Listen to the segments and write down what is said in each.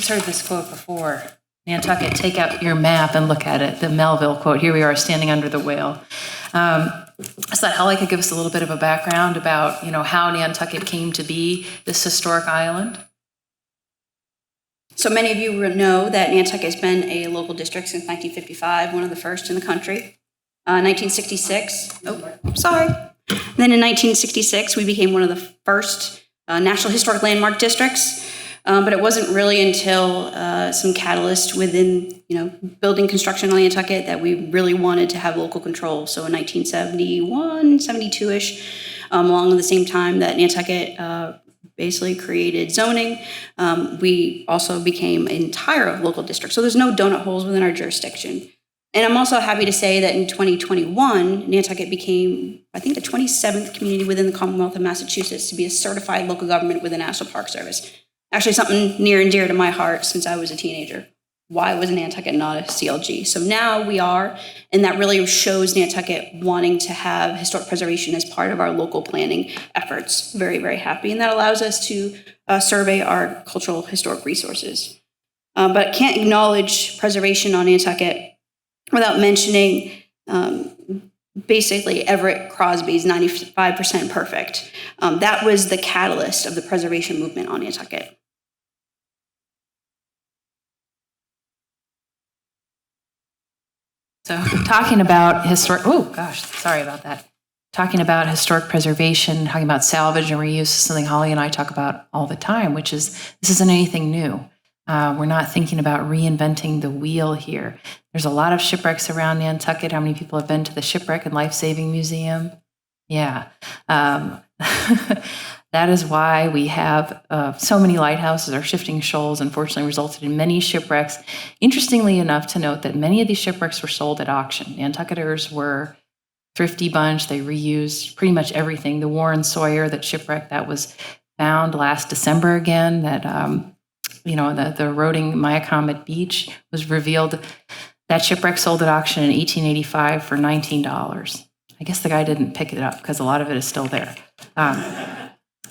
just heard this quote before. Nantucket, take out your map and look at it. The Melville quote, here we are standing under the whale. So that Holly could give us a little bit of a background about, how Nantucket came to be this historic island? So many of you know that Nantucket has been a local district since 1955, one of the first in the country. 1966, Then in 1966, we became one of the first National Historic Landmark districts. But it wasn't really until some catalyst within, building construction on Nantucket that we really wanted to have local control. So in 1971, 72-ish, along the same time that Nantucket basically created zoning, we also became an entire local district. So there's no donut holes within our jurisdiction. And I'm also happy to say that in 2021, Nantucket became, I think, the 27th community within the Commonwealth of Massachusetts to be a certified local government with the National Park Service. Actually, something near and dear to my heart since I was a teenager. Why was Nantucket not a CLG? So now we are, and that really shows Nantucket wanting to have historic preservation as part of our local planning efforts. Very, very happy. And that allows us to survey our cultural historic resources. But can't acknowledge preservation on Nantucket without mentioning basically Everett Crosby's 95% perfect. That was the catalyst of the preservation movement on Nantucket. So talking about talking about historic preservation, talking about salvage and reuse is something Holly and I talk about all the time, which is this isn't anything new. We're not thinking about reinventing the wheel here. There's a lot of shipwrecks around Nantucket. How many people have been to the Shipwreck and Life-Saving Museum? Yeah. That is why we have so many lighthouses or shifting shoals, unfortunately resulted in many shipwrecks. Interestingly enough to note that many of these shipwrecks were sold at auction. Nantucketers were thrifty bunch. They reused pretty much everything. The Warren Sawyer, that shipwreck that was found last December again, that the eroding Mayacomet Beach was revealed. That shipwreck sold at auction in 1885 for $19. I guess the guy didn't pick it up because a lot of it is still there.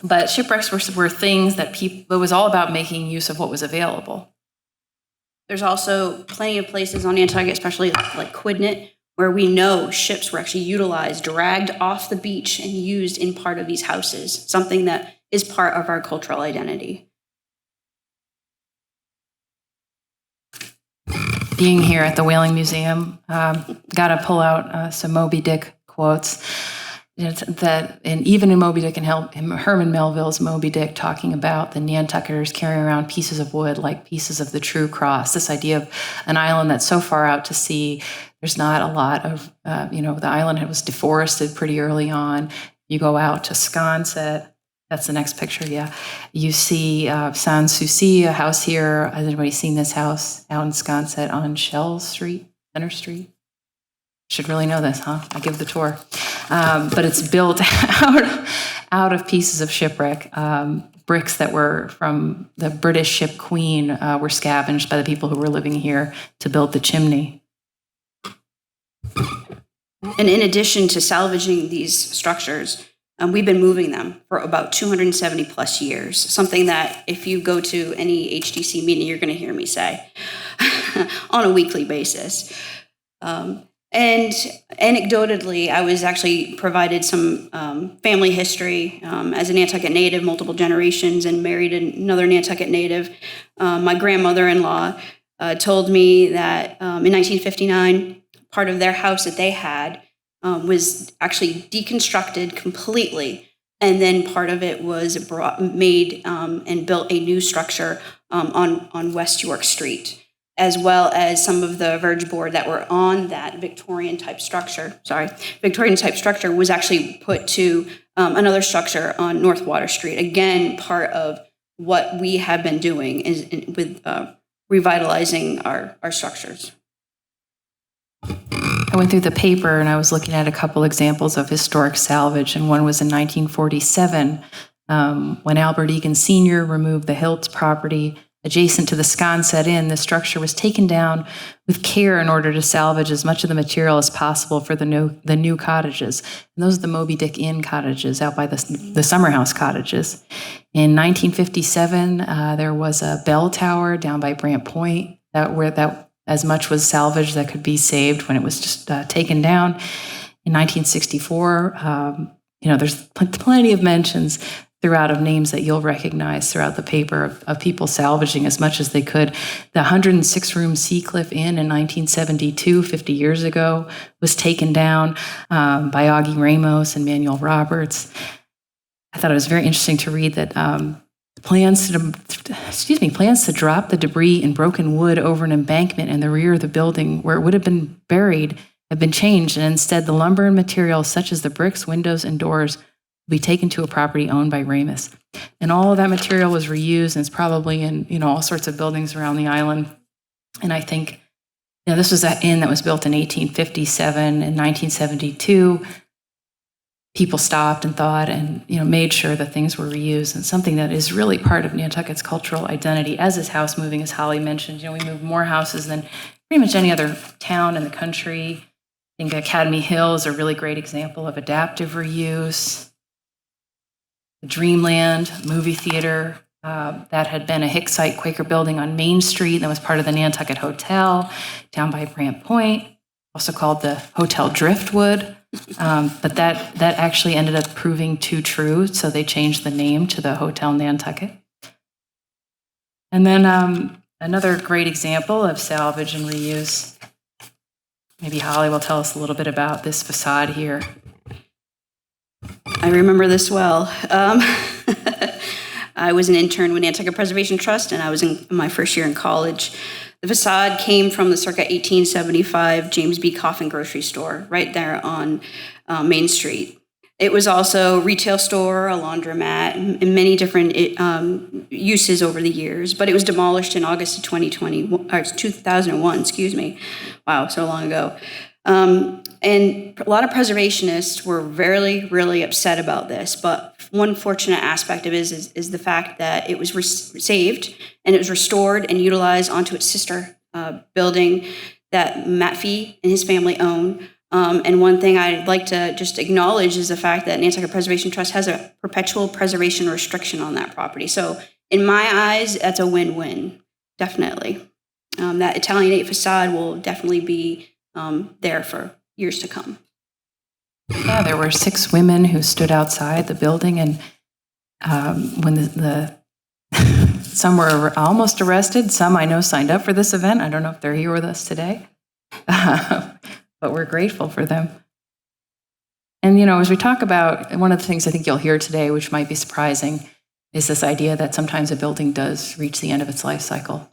But shipwrecks were things that it was all about making use of what was available. There's also plenty of places on Nantucket, especially like Quidnet, where we know ships were actually utilized, dragged off the beach and used in part of these houses, something that is part of our cultural identity. Being here at the Whaling Museum, got to pull out some Moby Dick quotes. Even in Moby Dick and Herman Melville's Moby Dick, talking about the Nantucketers carrying around pieces of wood like pieces of the true cross. This idea of an island that's so far out to sea, there's not a lot of, the island was deforested pretty early on. You go out to Sconset. That's the next picture, yeah. You see Sans Souci, a house here. Has anybody seen this house out in Sconset on Shell Street, Center Street? Should really know this, huh? I give the tour. But it's built out of pieces of shipwreck. Bricks that were from the British ship Queen were scavenged by the people who were living here to build the chimney. And in addition to salvaging these structures, we've been moving them for about 270 plus years, something that if you go to any HDC meeting, you're going to hear me say on a weekly basis. And anecdotally, I was actually provided some family history as a Nantucket native, multiple generations, and married another Nantucket native. My grandmother-in-law told me that in 1959, part of their house that they had was actually deconstructed completely, and then part of it was made and built a new structure on West York Street, as well as some of the verge board that were on that Victorian type structure was actually put to another structure on North Water Street. Again, part of what we have been doing is with revitalizing our structures. I went through the paper and I was looking at a couple examples of historic salvage, and one was in 1947 when Albert Egan Sr. removed the Hiltz property adjacent to the Sconset Inn, the structure was taken down with care in order to salvage as much of the material as possible for the new cottages. And those are the Moby Dick Inn cottages out by the summer house cottages. In 1957, there was a bell tower down by Brant Point that as much was salvaged that could be saved when it was just taken down. In 1964, there's plenty of mentions throughout of names that you'll recognize throughout the paper of people salvaging as much as they could. The 106-room Seacliff Inn in 1972, 50 years ago, was taken down by Augie Ramos and Manuel Roberts. I thought it was very interesting to read that plans to drop the debris and broken wood over an embankment in the rear of the building where it would have been buried have been changed, and instead the lumber and materials such as the bricks, windows, and doors will be taken to a property owned by Ramus. And all of that material was reused, and it's probably in all sorts of buildings around the island. And I think this was that inn that was built in 1857 and 1972. People stopped and thought and made sure that things were reused, and something that is really part of Nantucket's cultural identity, as is house moving, as Holly mentioned. We move more houses than pretty much any other town in the country. I think Academy Hill is a really great example of adaptive reuse. The Dreamland movie theater that had been a Hicksite Quaker building on Main Street that was part of the Nantucket Hotel down by Brant Point, also called the Hotel Driftwood. But that actually ended up proving too true, so they changed the name to the Hotel Nantucket. And then another great example of salvage and reuse, maybe Holly will tell us a little bit about this facade here. I remember this well. I was an intern with Nantucket Preservation Trust, and I was in my first year in college. The facade came from the circa 1875 James B. Coffin grocery store right there on Main Street. It was also a retail store, a laundromat, and many different uses over the years, but it was demolished in August of 2001, excuse me. Wow, so long ago. And a lot of preservationists were really, really upset about this, but one fortunate aspect of it is the fact that it was saved and it was restored and utilized onto its sister building that Matt Fee and his family own. And one thing I'd like to just acknowledge is the fact that Nantucket Preservation Trust has a perpetual preservation restriction on that property. So in my eyes, that's a win-win, definitely. That Italianate facade will definitely be there for years to come. Yeah, there were 6 women who stood outside the building, and when some were almost arrested, some I know signed up for this event. I don't know if they're here with us today, but we're grateful for them. And as we talk about, one of the things I think you'll hear today, which might be surprising, is this idea that sometimes a building does reach the end of its life cycle.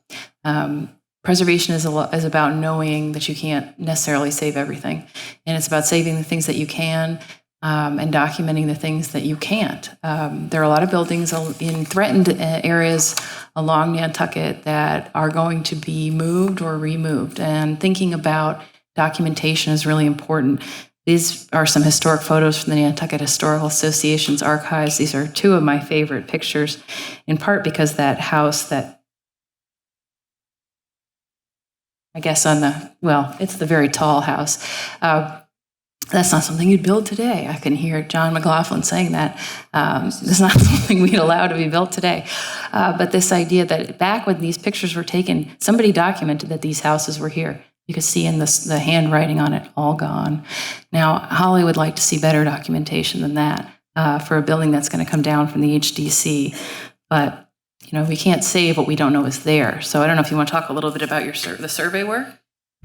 Preservation is about knowing that you can't necessarily save everything. And it's about saving the things that you can and documenting the things that you can't. There are a lot of buildings in threatened areas along Nantucket that are going to be moved or removed. And thinking about documentation is really important. These are some historic photos from the Nantucket Historical Association's archives. These are 2 of my favorite pictures, in part because that house that I guess it's the very tall house. That's not something you'd build today. I can hear John McLaughlin saying that. It's not something we'd allow to be built today. But this idea that back when these pictures were taken, somebody documented that these houses were here. You could see in the handwriting on it, all gone. Now, Holly would like to see better documentation than that for a building that's going to come down from the HDC. But we can't save what we don't know is there. So I don't know if you want to talk a little bit about the survey work?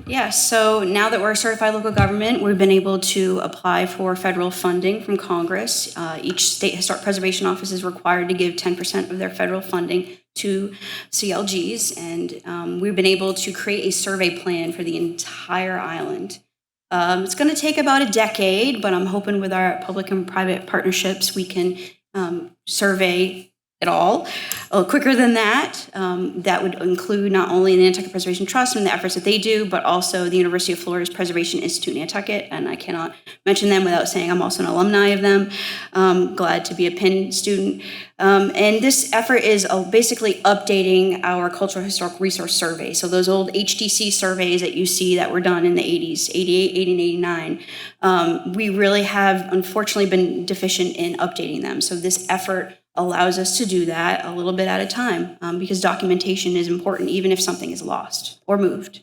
Yeah, so now that we're a certified local government, we've been able to apply for federal funding from Congress. Each state historic preservation office is required to give 10% of their federal funding to CLGs, and we've been able to create a survey plan for the entire island. It's going to take about a decade, but I'm hoping with our public and private partnerships, we can survey at all. Quicker than that, that would include not only the Nantucket Preservation Trust and the efforts that they do, but also the University of Florida's Preservation Institute Nantucket. And I cannot mention them without saying I'm also an alumni of them. Glad to be a Penn student. And this effort is basically updating our cultural historic resource survey. So those old HDC surveys that you see that were done in the 80s, 88, 80, and 89, we really have unfortunately been deficient in updating them. So this effort allows us to do that a little bit at a time, because documentation is important even if something is lost or moved.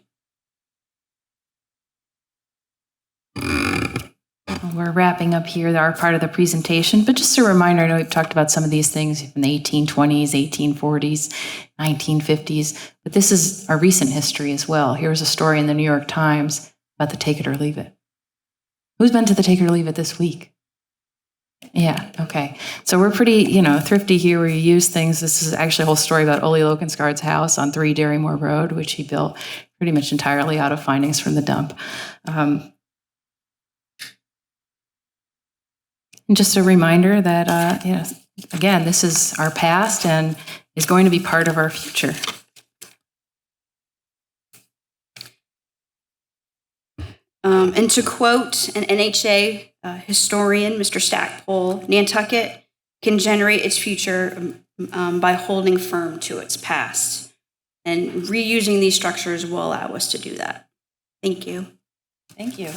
We're wrapping up here our part of the presentation, but just a reminder, I know we've talked about some of these things in the 1820s, 1840s, 1950s, but this is our recent history as well. Here's a story in the New York Times about the Take It or Leave It. Who's been to the Take It or Leave It this week? Yeah, okay. So we're pretty, thrifty here. We use things. This is actually a whole story about Ole Lokensgaard's house on 3 Darrymore Road, which he built pretty much entirely out of findings from the dump. And just a reminder that, again, this is our past and is going to be part of our future. And to quote an NHA historian, Mr. Stackpole, Nantucket can generate its future by holding firm to its past. And reusing these structures will allow us to do that. Thank you. Thank you.